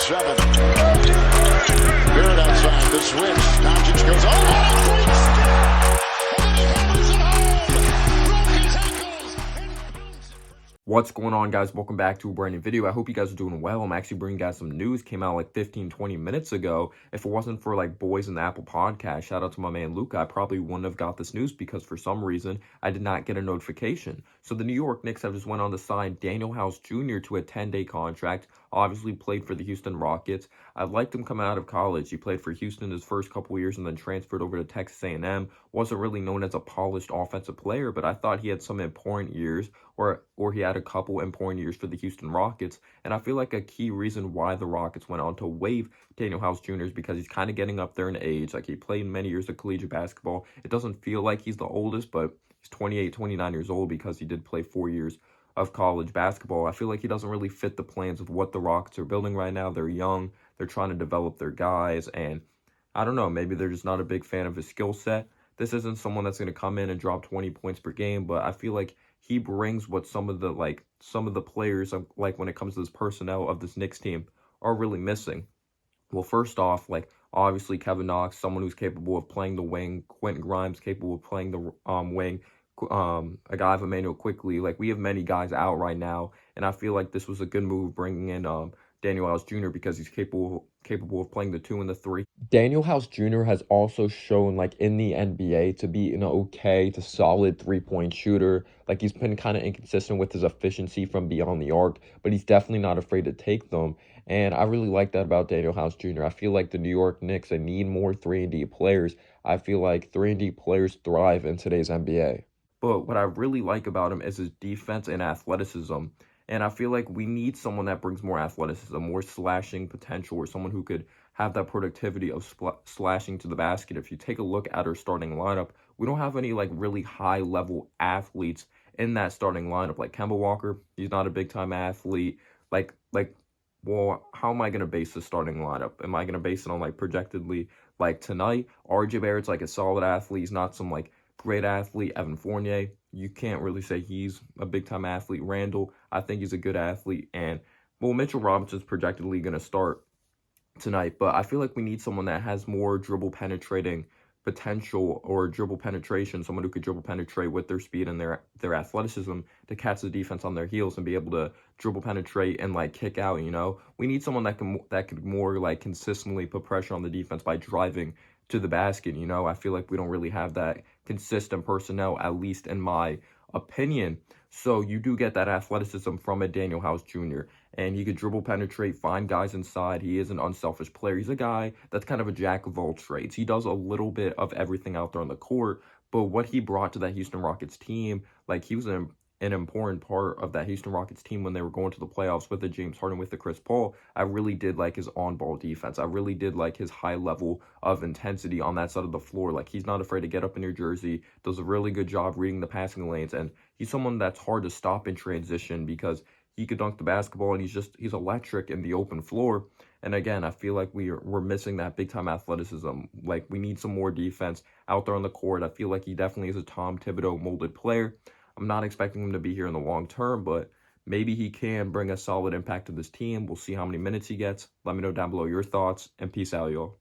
7. Barrett outside, the switch. Doncic goes, oh, what a great step! And then he hammers it home! Broke his ankles! What's going on, guys? Welcome back to a brand new video. I hope you guys are doing well. I'm actually bringing you guys some news. Came out like 15-20 minutes ago. If it wasn't for like Boys in the Apple podcast, shout out to my man Luca, I probably wouldn't have got this news because for some reason I did not get a notification. So the New York Knicks have just went on to sign Danuel Jr. to a 10-day contract. Obviously played for the Houston Rockets. I liked him coming out of college. He played for Houston his first couple years and then transferred over to Texas A&M. Wasn't really known as a polished offensive player, but I thought he had some important years, or he had a couple important years for the Houston Rockets. And I feel like a key reason why the Rockets went on to waive Danuel Jr. is because he's kind of getting up there in age. Like, he played many years of collegiate basketball. It doesn't feel like he's the oldest, but he's 28, 29 years old because he did play 4 years of college basketball. I feel like he doesn't really fit the plans of what the Rockets are building right now. They're young. They're trying to develop their guys, and I don't know, maybe they're just not a big fan of his skill set. This isn't someone that's going to come in and drop 20 points per game, but I feel like he brings what some of the players, like when it comes to this personnel of this Knicks team, are really missing. Well, first off, like, obviously Kevin Knox, someone who's capable of playing the wing, Quentin Grimes capable of playing the wing, a guy of Emmanuel quickly. Like, we have many guys out right now, and I feel like this was a good move bringing in Danuel Jr. because he's capable of playing the 2 and the 3. Danuel Jr. has also shown, like, in the NBA to be an okay to solid three-point shooter. Like, he's been kind of inconsistent with his efficiency from beyond the arc, but he's definitely not afraid to take them. And I really like that about Danuel Jr. I feel like the New York Knicks, they need more 3-and-D players. I feel like 3-and-D players thrive in today's NBA. But what I really like about him is his defense and athleticism. And I feel like we need someone that brings more athleticism, more slashing potential, or someone who could have that productivity of slashing to the basket. If you take a look at our starting lineup, we don't have any like really high-level athletes in that starting lineup. Like Kemba Walker, he's not a big-time athlete. Well, how am I going to base the starting lineup? Am I going to base it on like projectedly like tonight? RJ Barrett's like a solid athlete. He's not some like great athlete. Evan Fournier, you can't really say he's a big-time athlete. Randall, I think he's a good athlete. And, well, Mitchell Robinson's projectedly going to start tonight. But I feel like we need someone that has more dribble penetrating potential, or dribble penetration, someone who could dribble penetrate with their speed and their athleticism to catch the defense on their heels and be able to dribble penetrate and like kick out. We need someone that could more like consistently put pressure on the defense by driving to the basket. I feel like we don't really have that consistent personnel, at least in my opinion. So you do get that athleticism from a Danuel Jr. And he could dribble penetrate, find guys inside. He is an unselfish player. He's a guy that's kind of a jack of all trades. He does a little bit of everything out there on the court, but what he brought to that Houston Rockets team, like, he was an important part of that Houston Rockets team when they were going to the playoffs with the James Harden, with the Chris Paul. I really did like his on-ball defense. I really did like his high level of intensity on that side of the floor. Like, he's not afraid to get up in your jersey, does a really good job reading the passing lanes, and he's someone that's hard to stop in transition because he could dunk the basketball, and he's electric in the open floor. And again, I feel like we're missing that big-time athleticism. Like, we need some more defense out there on the court. I feel like he definitely is a Tom Thibodeau molded player. I'm not expecting him to be here in the long term, but maybe he can bring a solid impact to this team. We'll see how many minutes he gets. Let me know down below your thoughts, and peace out, y'all.